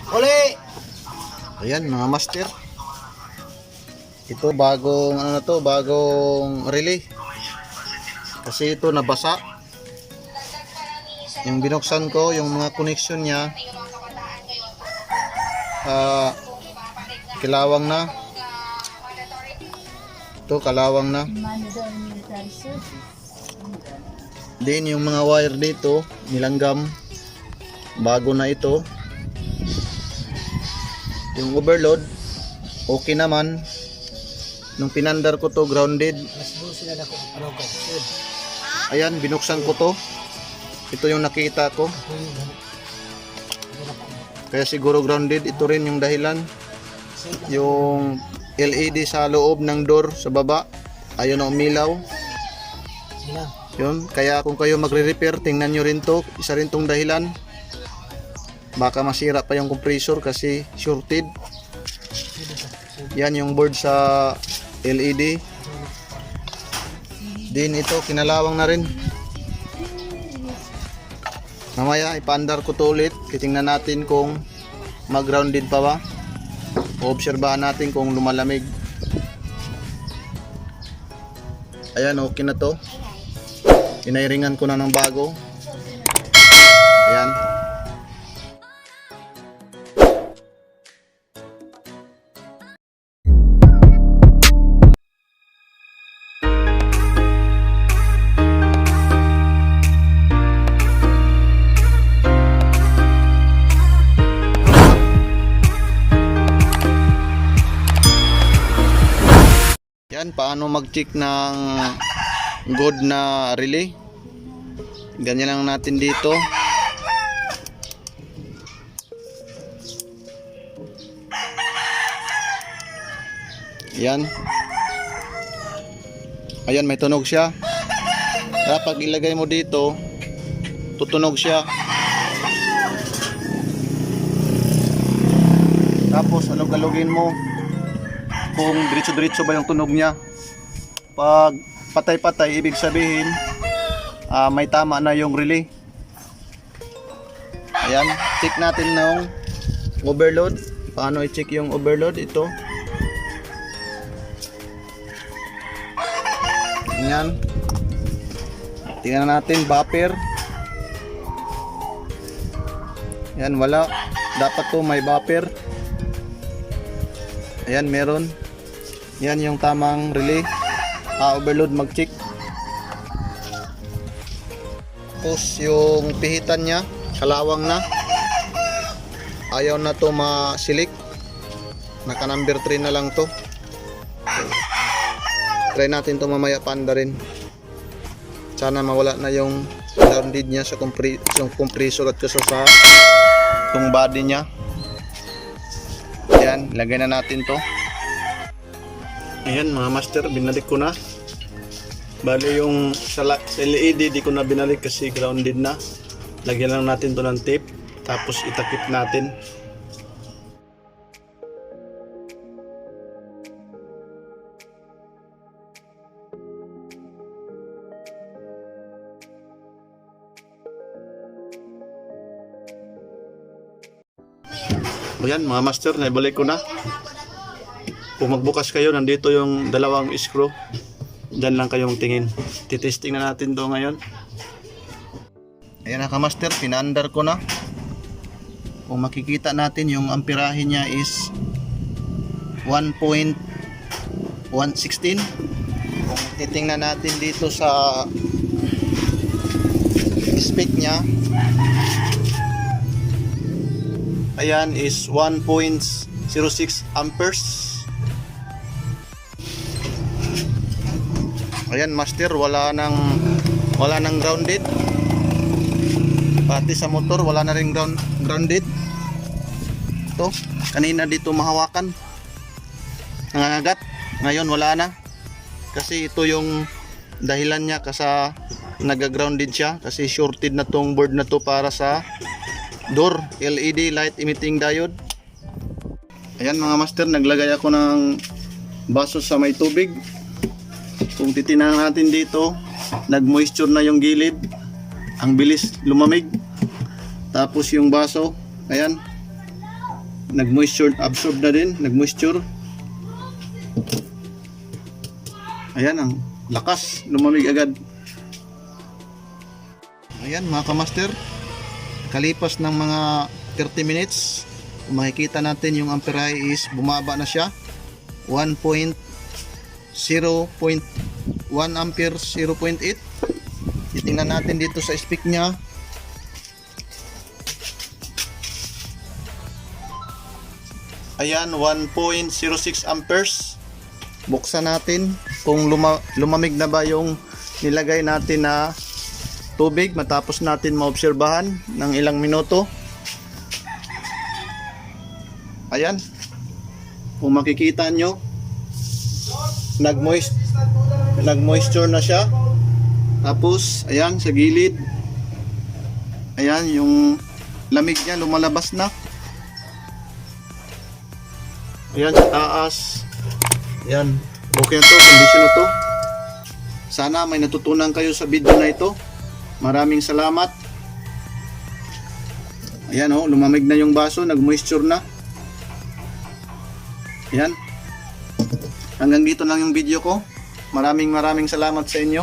Uli! Ayan mga master. Ito bagong ano na to, bagong relay. Kasi ito nabasa. Yung binuksan ko, yung mga connection niya kilawang na. Ito kalawang na. Din yung mga wire dito nilanggam. Bago na ito. Yung overload okay naman. Nung pinandar ko to grounded. Ayan, binuksan ko to. Ito yung nakita ko. Kaya siguro grounded. Ito rin yung dahilan. Yung LED sa loob ng door sa baba ayaw na umilaw. Yun, kaya kung kayo magre-repair, tingnan nyo rin to. Isa rin tong dahilan. Baka masira pa yung compressor kasi shorted. Yan yung board sa LED. Din ito, kinalawang na rin. Mamaya ipaandar ko to ulit. Titingnan natin kung mag-grounded pa ba. Obserbahan natin kung lumalamig. Ayan, okay na to. Inairingan ko na ng bago. Ayan. Yan, paano mag-check ng good na relay. Ganyan lang natin dito. Yan. Ayan, may tunog siya. Kaya pag ilagay mo dito, tutunog siya. Tapos alog-alogin mo kung diretso-diretso ba yung tunog niya. Pag patay-patay, ibig sabihin may tama na yung relay. Ayan, check natin ng overload. Paano i-check yung overload? Ito. Ayan. Tingnan natin buffer. Ayan, wala. Dapat to may buffer. Ayan, meron. Yan yung tamang relay. Overload mag-check. Tapos yung pihitan niya, kalawang na. Ayaw na to ma-select. Naka number 3 na lang to. Try natin to mamaya panda rin. Sana mawala na yung grounded niya sa compressor at kaso sa itong body niya. Ayan, lagay na natin to. Ayan mga master, binalik ko na. Bali yung sa LED di ko na binalik kasi grounded na. Lagyan lang natin to ng tape. Tapos itakip natin. Ayan mga master, naibalik ko na. Kung magbukas kayo, nandito yung dalawang screw. Diyan lang kayong tingin. Titesting na natin to ngayon. Ayan na ka-master, pinaandar ko na. Kung makikita natin, yung amperahe niya is 1.116. Kung titingnan natin dito sa spec niya, ayan is 1.06 amperes. Ayan master, wala nang grounded. Pati sa motor wala na ring grounded. Ito, kanina dito mahawakan. Nangangagat. Ngayon wala na. Kasi ito yung dahilan niya kasi naga-grounded siya kasi shorted na tong board na to para sa door LED light emitting diode. Ayan mga master, naglagay ako ng baso sa may tubig. Kung titingnan natin dito, nag-moisture na yung gilid. Ang bilis lumamig. Tapos yung baso, ayan, nag-moisture, absorb na din, nag-moisture. Ayan, ang lakas, lumamig agad. Ayan mga kamaster, kalipas ng mga 30 minutes, makikita natin yung ampere is bumaba na siya. 1.0.1 ampere, 0.8. Titingnan natin dito sa spec niya. Ayan, 1.06 amperes. Buksan natin kung lumamig na ba yung nilagay natin na tubig matapos natin maobserbahan ng ilang minuto. Ayan, kung makikita nyo, nag-moisture na siya. Tapos ayan sa gilid, ayan yung lamig niya lumalabas na. Ayan sa taas, ayan, okay na to, kondisyon na to. Sana may natutunan kayo sa video na ito. Maraming salamat. Ayan oh, lumamig na yung baso, nag-moisture na. Ayan. Hanggang dito lang yung video ko. Maraming salamat sa inyo.